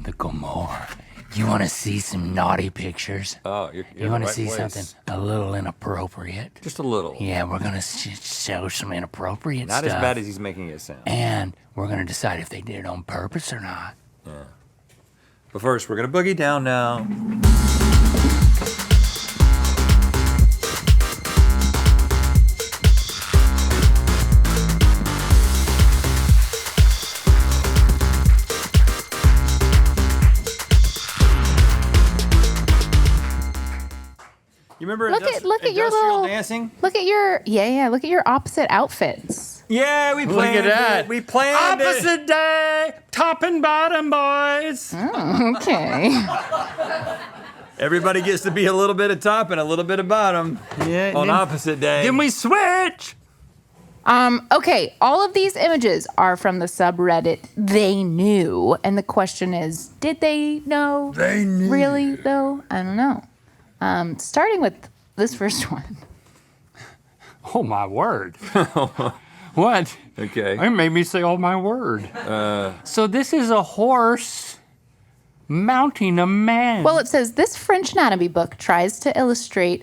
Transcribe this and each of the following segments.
Mythical More. You want to see some naughty pictures? Oh, you're You want to right see place. something a little inappropriate? Just a little. Yeah, we're going to show some inappropriate Not stuff. as bad as he's making it sound. And we're going to decide if they did it on purpose or not. Yeah. But first, we're going to boogie down now. You remember Look at your industrial little dancing? Look at your look at your opposite outfits. Yeah, we planned at that. it. We planned it. Opposite day, top and bottom, boys. Oh, okay. Everybody gets to be a little bit of top and a little bit of bottom Yeah. on opposite day. Then we switch. Okay, all of these images are from the subreddit They Knew, and the question is, did they know? They knew. Really though? I don't know. Starting with this first one. Oh, my word. What? Okay. It made me say, oh, my word. So this is a horse mounting a man. Well, it says this French anatomy book tries to illustrates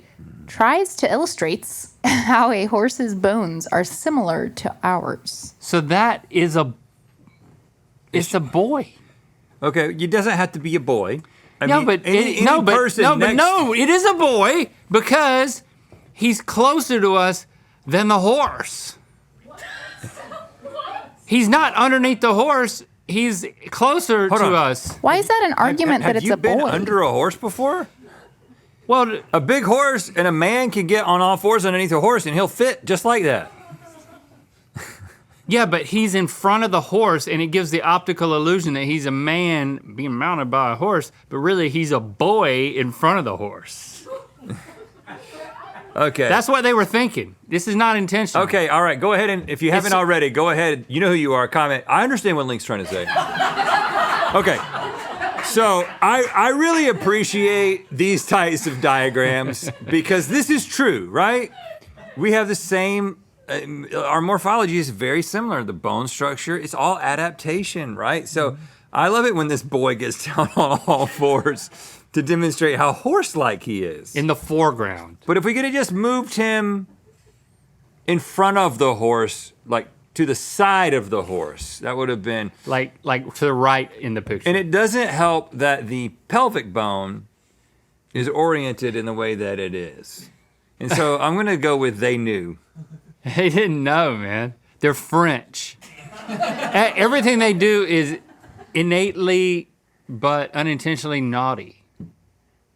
how a horse's bones are similar to ours. So that is it's a boy. Okay, it doesn't have to be a boy. I No, mean, but any no, person next- it is a boy because he's closer to us than the horse. He's not underneath the horse. He's closer Hold to on. us. Why is that an argument have that it's you a been boy? under a horse before? Well, A big horse and a man can get on all fours underneath a horse and he'll fit just like that. yeah, but he's in front of the horse, and it gives the optical illusion that he's a man being mounted by a horse, but really he's a boy in front of the horse. Okay. That's what they were thinking. This is not intentional. Okay, all right, go ahead and if you haven't already, go ahead. You know who you are, comment. I understand what Link's trying to say. Okay. So I really appreciate these types of diagrams because this is true, right? We have the same, our morphology is very similar. The bone structure, it's all adaptation, right? So I love it when this boy gets down on all fours to demonstrate how horse-like he is. In the foreground. But if we could have just moved him in front of the horse, like to the side of the horse, that would have been. Like to the right in the picture. And it doesn't help that the pelvic bone is oriented in the way that it is. And so I'm gonna go with they knew. They didn't know, man. They're French. Everything they do is innately but unintentionally naughty.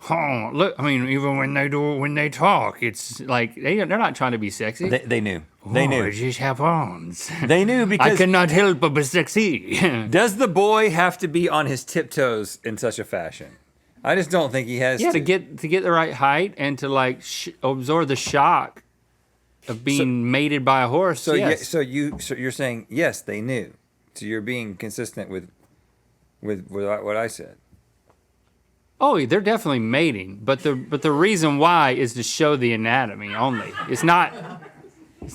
Oh, look, I mean, even when they talk, it's like they're not trying to be sexy. They knew. They Oh, knew. I just have arms. They knew I because cannot help but be sexy. does the boy have to be on his tiptoes in such a fashion? I just don't think he has Yeah, to. to get the right height and to like absorb the shock of being mated by a horse. So yes. so you're saying yes, they knew. So you're being consistent with what I said. Oh, they're definitely mating, but the reason why is to show the anatomy only. It's not.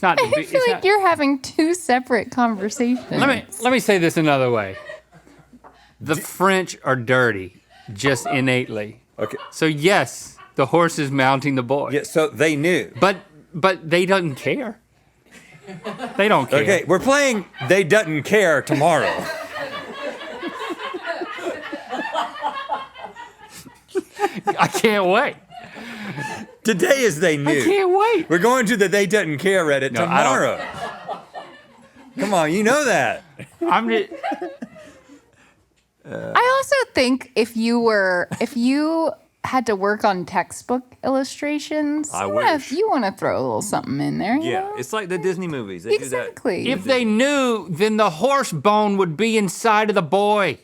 I feel like you're having two separate conversations. Let me say this another way. The French are dirty, just innately. Okay. So yes, the horse is mounting the boy. Yeah. So they knew. But they doesn't care. They don't care. Okay, we're playing They Doesn't Care tomorrow. I can't wait. Today is They Knew. I can't wait. We're going to the They Doesn't Care Reddit No, I don't. tomorrow. Come on, you know that. I'm just. I also think if you had to work on textbook illustrations, I you want to throw a little something in there. you Yeah, know? it's like the Disney movies. They Exactly. If they knew, then the horse bone would be inside of the boy.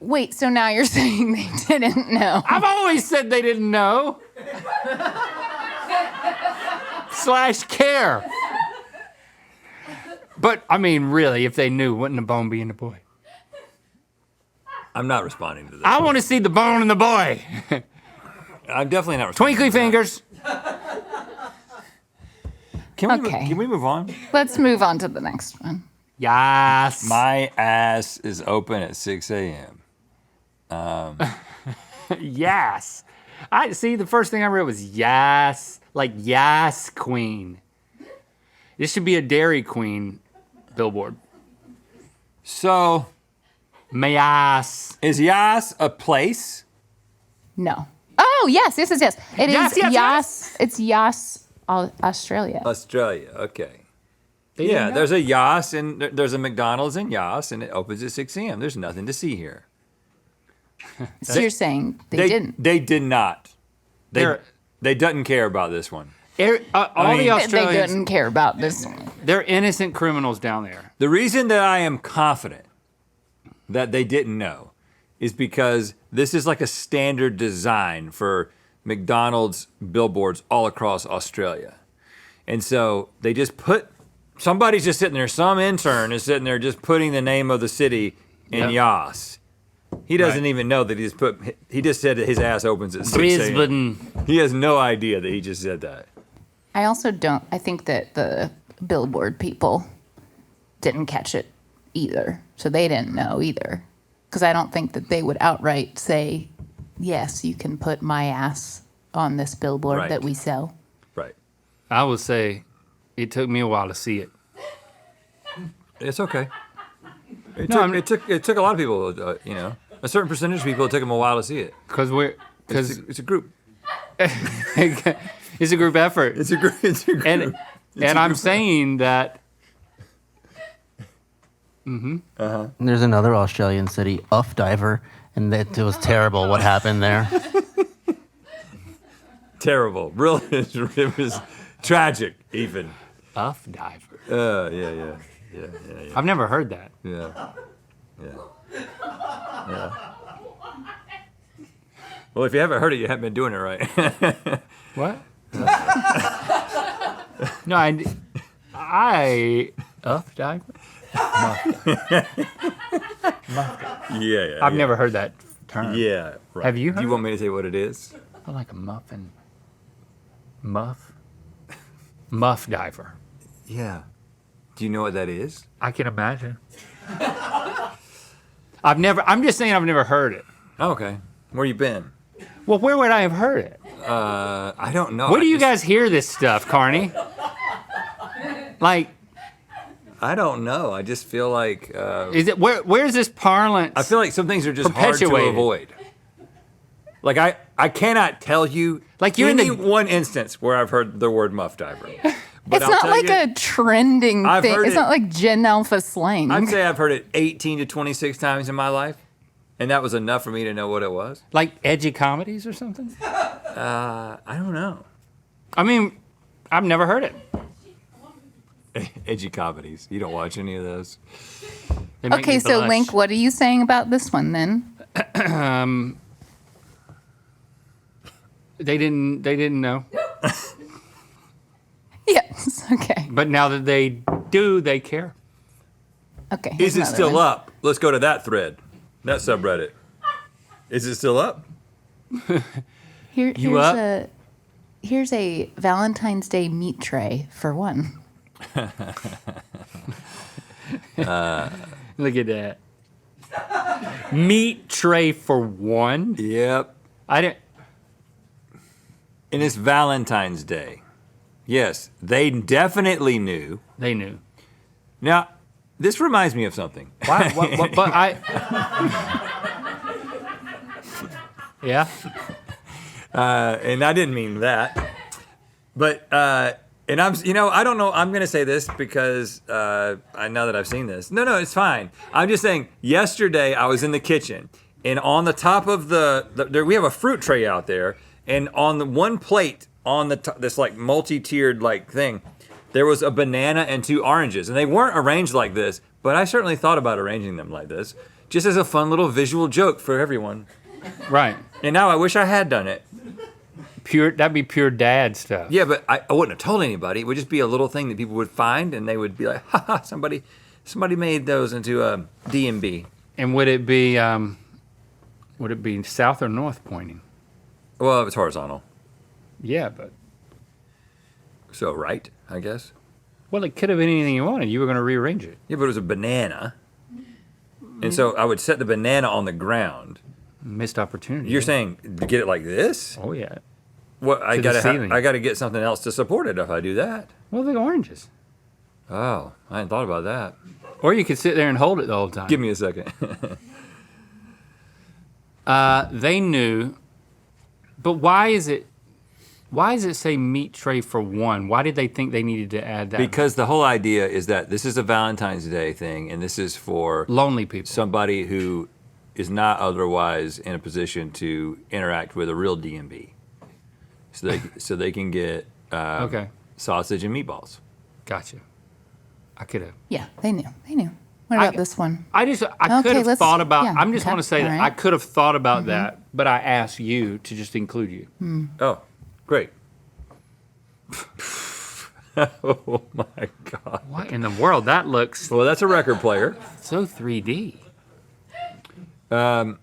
Wait, so now you're saying they didn't know? I've always said they didn't know. / care. But I mean, really, if they knew, wouldn't the bone be in the boy? I'm not responding to that. I want to see the bone in the boy. I'm definitely not responding. Twinkly fingers. Okay. Can we move on? Let's move on to the next one. Yes. My ass is open at 6 a.m. Yas. I see. The first thing I read was Yas, like Yas Queen. This should be a Dairy Queen billboard. So, Mayas. is Yas a place? No. Oh, yes. It Yes, is yes, yes. Yas. It's Yas, Australia. Australia, okay. They didn't Yeah, know. there's a Yas, and there's a McDonald's in Yas, and it opens at 6 a.m. There's nothing to see here. So you're saying they didn't. They did not. They're- They doesn't care about this one. All mean- the They Australians, didn't care about this one. they're innocent criminals down there. The reason that I am confident that they didn't know is because this is like a standard design for McDonald's billboards all across Australia. And so they just somebody's just sitting there, some intern is sitting there just putting the name of the city in Yep. Yas. He doesn't Right. even know that he just said that his ass opens at 6 a.m. Brisbane. He has no idea that he just said that. I think that the billboard people didn't catch it either. So they didn't know either. Because I don't think that they would outright say, yes, you can put my ass on this billboard Right. that we sell. Right. I would say it took me a while to see it. It's okay. No, It took a lot of people, a certain percentage of people, it took them a while to see it. Because It's a group. it's a group effort. It's a group. And I'm saying that There's another Australian city, Diver, and it was terrible what happened there. Terrible. Really, it was tragic, even. Uff Diver. Yeah. I've never heard that. Yeah. Well, if you haven't heard it, you haven't been doing it right. What? No, I Uff Diver. Yeah. I've never heard that term. Yeah. Right. Have you Do you heard want me to tell you what it is? I like a muffin. Muff Diver. Yeah. Do you know what that is? I can imagine. I'm just saying I've never heard it. Oh, okay. Where you been? Well, where would I have heard it? I don't know. Where do you guys hear this stuff, Carney? Like, I don't know. I just feel like is it where's this parlance? I feel like some things are just hard to Perpetuated. avoid. Like I cannot tell you Like you're in any the- one instance where I've heard the word muff diver. But It's I'll not tell like you, a trending I've thing. heard It's it- not like Gen Alpha slang. I'd say I've heard it 18 to 26 times in my life, and that was enough for me to know what it was. like edgy comedies or something? I don't know. I mean, I've never heard it. Edgy comedies. You don't watch any of those? They make Okay, me so blush. Link, what are you saying about this one then? They didn't know, Yes. Okay. but now that they do, they care. Okay. here's Is it another still one. up? Let's go to that thread, that subreddit. Is it still up? You up? Here's a Valentine's Day meat tray for one. Look at that. Meat tray for one. Yep. I didn't. And it's Valentine's Day. Yes, they definitely knew. They knew. Now, this reminds me of something. Why? But I. Yeah. And I didn't mean that. But, and I don't know, I'm going to say this because I know that I've seen this. No, it's fine. I'm just saying, yesterday I was in the kitchen, and on the top of we have a fruit tray out there, and on the one plate on the this like multi-tiered like thing, there was a banana and 2 oranges, and they weren't arranged like this, but I certainly thought about arranging them like this, just as a fun little visual joke for everyone. Right. And now I wish I had done it. That'd be pure dad stuff. Yeah, but I wouldn't have told anybody. It would just be a little thing that people would find, and they would be like, "Ha ha! Somebody made those into a D&B." And would it be south or north pointing? Well, it's horizontal, Yeah, but so right, I guess. well, it could have been anything you wanted. You were going to rearrange it. Yeah, but it was a banana, and so I would set the banana on the ground, Missed opportunity. You're saying get it like this? Oh yeah. What I To the gotta ceiling. I gotta get something else to support it if I do that. Well, the oranges. Oh, I hadn't thought about that. Or you could sit there and hold it the whole time. Give me a second. They knew, but why is it say meat tray for one? Why did they think they needed to add that? Because the whole idea is that this is a Valentine's Day thing, and this is for lonely people. somebody who is not otherwise in a position to interact with a real D&B. So they can get Okay, sausage and meatballs. gotcha. I could have. Yeah, they knew. They knew. What about this one? I could Okay, have let's- thought about. yeah, I'm just okay, want to say that all I right. could have thought about that, but I asked you to just include you. Oh, great. Oh my God. What in the world? That looks Well, that's a record player. so 3D. Now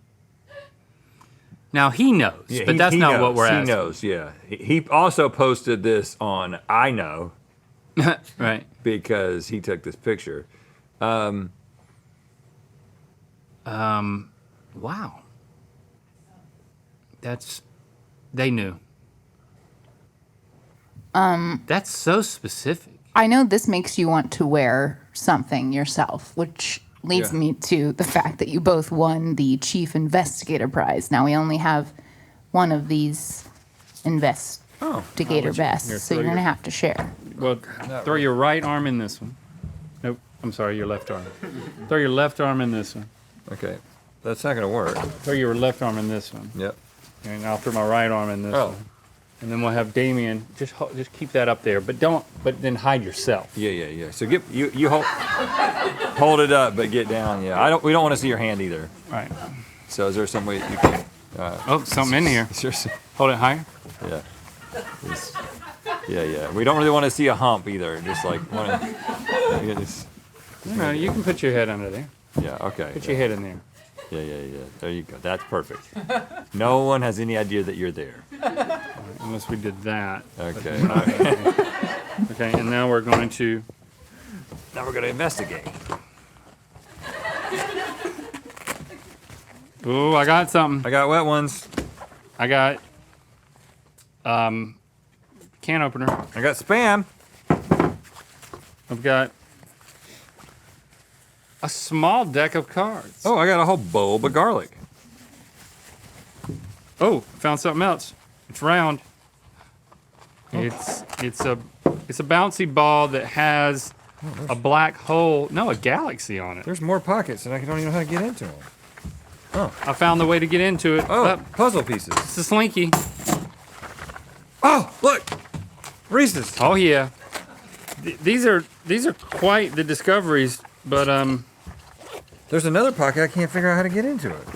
he knows, Yeah, but that's he not knows. what we're He asking. knows, yeah. He also posted this on I Know Right. because he took this picture. Wow. They knew. That's so specific. I know this makes you want to wear something yourself, which leads Yeah. me to the fact that you both won the Chief Investigator Prize. Now, we only have one of these investigator vests, here, so throw you're going to your- have to share. Well, throw your right arm in this one. Nope. I'm sorry, your left arm. Throw your left arm in this one. Okay, that's not gonna work. Throw your left arm in this one. Yep. And I'll throw my right arm in this Oh. one. And then we'll have Damien just keep that up there, but then hide yourself. Yeah. So you hold it up, but get down. Yeah, we don't want to see your hand either. All right. So is there some way you can? Oh, something in here. Is there some- Hold it higher. yeah. It's- yeah. We don't really want to see a hump either. Just like want to. No, you can put your head under there. Yeah. Okay. Put your head in there. Yeah. There you go. That's perfect. No one has any idea that you're there. Unless we did that. Okay. Okay, and now we're going to. Now we're gonna investigate. Ooh, I got something. I got wet ones. I got can opener. I got spam. I've got a small deck of cards. Oh, I got a whole bulb of garlic. Oh, found something else. It's round. It's a bouncy ball that has a black hole. No, a galaxy on it. There's more pockets, and I don't even know how to get into them. I found the way to get into it. Oh, puzzle pieces. It's a slinky. Oh, look, Reese's. Oh yeah. These are quite the discoveries, but There's another pocket I can't figure out how to get into it.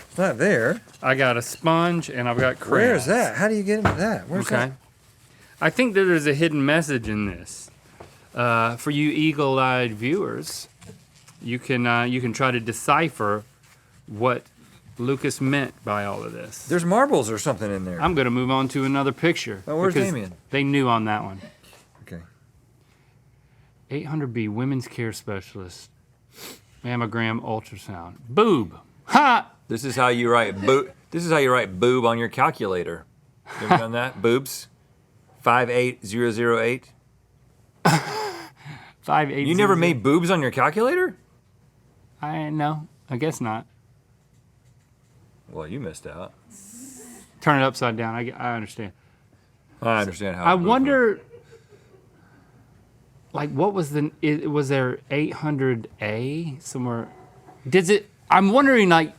It's not there. I got a sponge and I've got crayons. Where's that? How do you get into that? Where's Okay. that? I think that there's a hidden message in this. For you eagle-eyed viewers, you can try to decipher what Lucas meant by all of this. There's marbles or something in there. I'm going to move on to another picture. Oh, where's because Damien? They knew on that one. Okay. 800B Women's Care Specialist, mammogram, ultrasound, boob. Ha! This is how you write boob. This is how you write boob on your calculator. You ever done that? Boobs. 58008. 580. You never made boobs on your calculator? No, I guess not. Well, you missed out. Turn it upside down. I understand. I understand how. I boobs wonder, like, what was was there 800A somewhere? I'm wondering, like,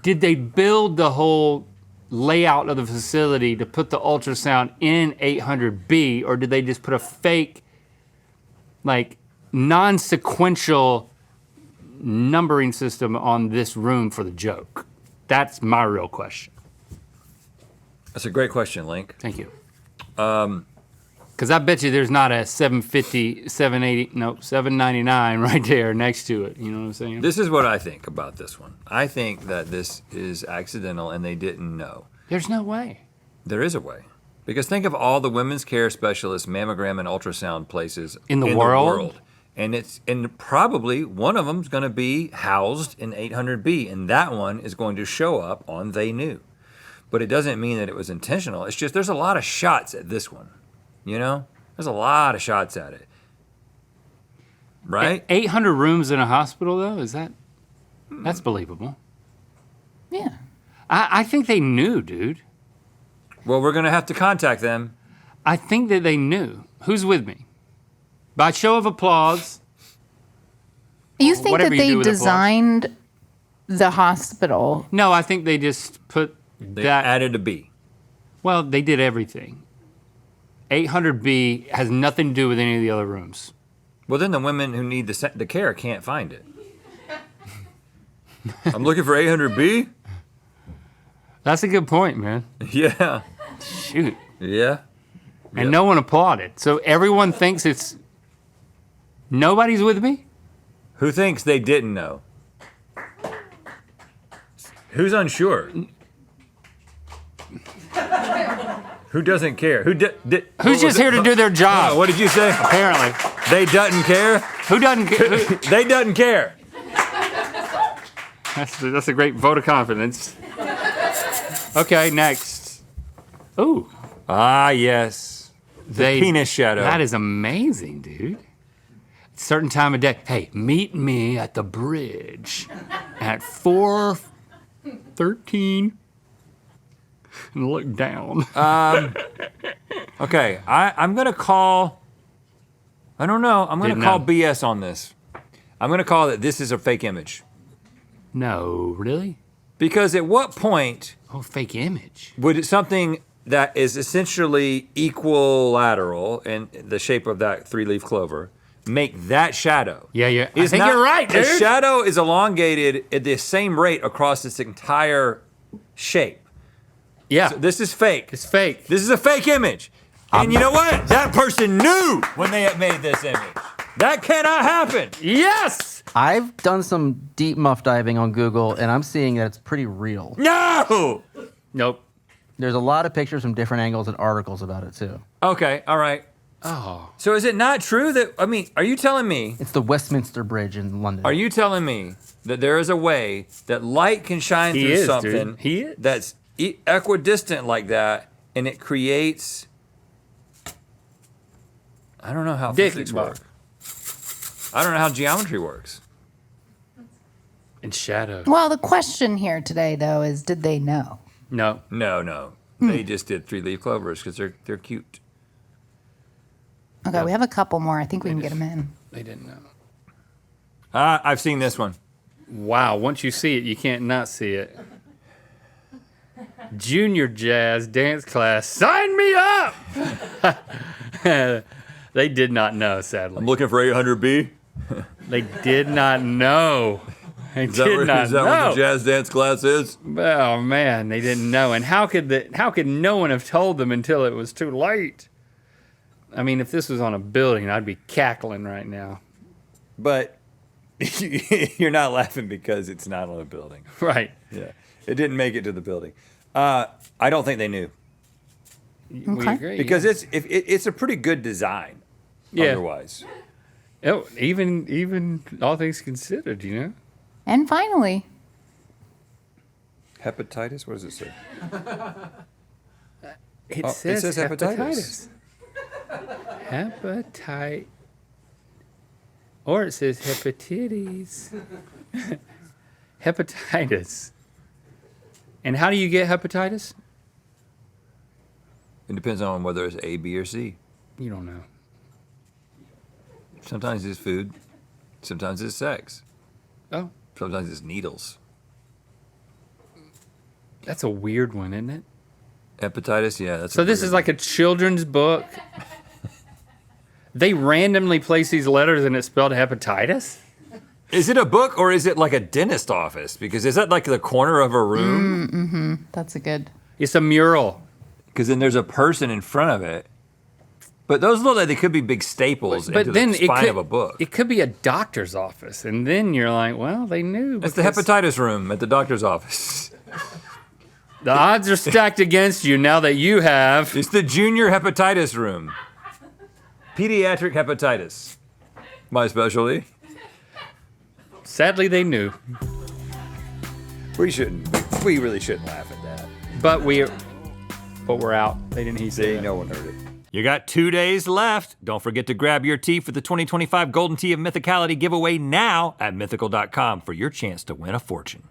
did they build the whole layout of the facility to put the ultrasound in 800B, or did they just put a fake, like, non-sequential numbering system on this room for the joke? That's my real question. That's a great question, Link. Thank you. Because I bet you there's not a 750, 780, no, 799 right there next to it. You know what I'm saying? This is what I think about this one. I think that this is accidental and they didn't know. There's no way. There is a way. Because think of all the women's care specialists, mammogram and ultrasound places In the world? And probably one of them's going to be housed in 800B, and that one is going to show up on They Knew. But it doesn't mean that it was intentional. It's just there's a lot of shots at this one, you know? There's a lot of shots at it, right? 800 rooms in a hospital, though? That's believable. Yeah. I think they knew, dude. Well, we're going to have to contact them. I think that they knew. Who's with me? By show of applause. You think Whatever that you do they with applause. designed the hospital? No, I think they just put They that. added a B. Well, they did everything. 800B has nothing to do with any of the other rooms. Well, then the women who need the care can't find it. I'm looking for 800B? That's a good point, man. Yeah. Shoot. Yeah. And no one applauded. So everyone thinks it's. Nobody's with me? Who thinks they didn't know? Who's unsure? Who doesn't care? Who's just here to do their job? What did you say? Apparently. They doesn't care? Who doesn't care? They doesn't care. That's a great vote of confidence. Okay, next. Ooh. Ah, yes. The penis shadow. That is amazing, dude. Certain time of day. Hey, meet me at the bridge at 4:13 and look down. Okay, I'm going to call. I don't know. I'm going to Didn't call know. BS on this. I'm going to call that this is a fake image. No, really? Because at what point Oh, fake image. would something that is essentially equilateral in the shape of that three-leaf clover make that shadow? Yeah. I Is think not- you're right, dude. A shadow is elongated at the same rate across its entire shape. Yeah, So this is fake. it's fake. This is a fake image. And you know what? That person knew when they had made this image. That cannot happen. Yes! I've done some deep muff diving on Google, and I'm seeing that it's pretty real. No! Nope. There's a lot of pictures from different angles and articles about it, too. Okay, all right. Oh. So is it not true that, I mean, are you telling me, It's the Westminster Bridge in London. are you telling me that there is a way that light can shine He through is, something dude. He is. that's equidistant like that and it creates, I don't know how Dick physics bug. work. I don't know how geometry works. And shadow. Well, the question here today, though, is did they know? No. No. They just did three-leaf clovers because they're cute. Okay, we have a couple more. I think we can get them in. They didn't know. I've seen this one. Wow, once you see it, you can't not see it. Junior jazz dance class, sign me up! They did not know, sadly. I'm looking for 800B. They did not know. They Is that did not what the know. jazz dance class is? Oh man, they didn't know. And how could no one have told them until it was too late? I mean, if this was on a building, I'd be cackling right now. But you're not laughing because it's not on a building. Right. Yeah, it didn't make it to the building. I don't think they knew We Okay. agree. because it's a pretty good design. Yeah. Otherwise, Oh, even all things considered, you know? And finally, hepatitis. What does it say? It Oh, it says hepatitis. Hepatite. Or it says hepatitis. Hepatitis. And how do you get hepatitis? It depends on whether it's A, B, or C. You don't know. Sometimes it's food. Sometimes it's sex. Oh, Sometimes it's needles. that's a weird one, isn't it? Hepatitis. Yeah. That's So this is like a children's book. They randomly place these letters and it's spelled hepatitis? Is it a book or is it like a dentist office? Because is that like the corner of a room? that's a good. It's a mural. Because then there's a person in front of it. But those look like they could be big staples But into then the spine of a book. it could be a doctor's office. And then you're like, well, they knew. It's the because hepatitis room at the doctor's office. The odds are stacked against you now that you have. It's the junior hepatitis room. Pediatric hepatitis. My specialty. Sadly, they knew. We really shouldn't laugh at that. But we're out. They didn't hear that. No one heard it. You got 2 days left. Don't forget to grab your tea for the 2025 Golden Tea of Mythicality giveaway now at mythical.com for your chance to win a fortune.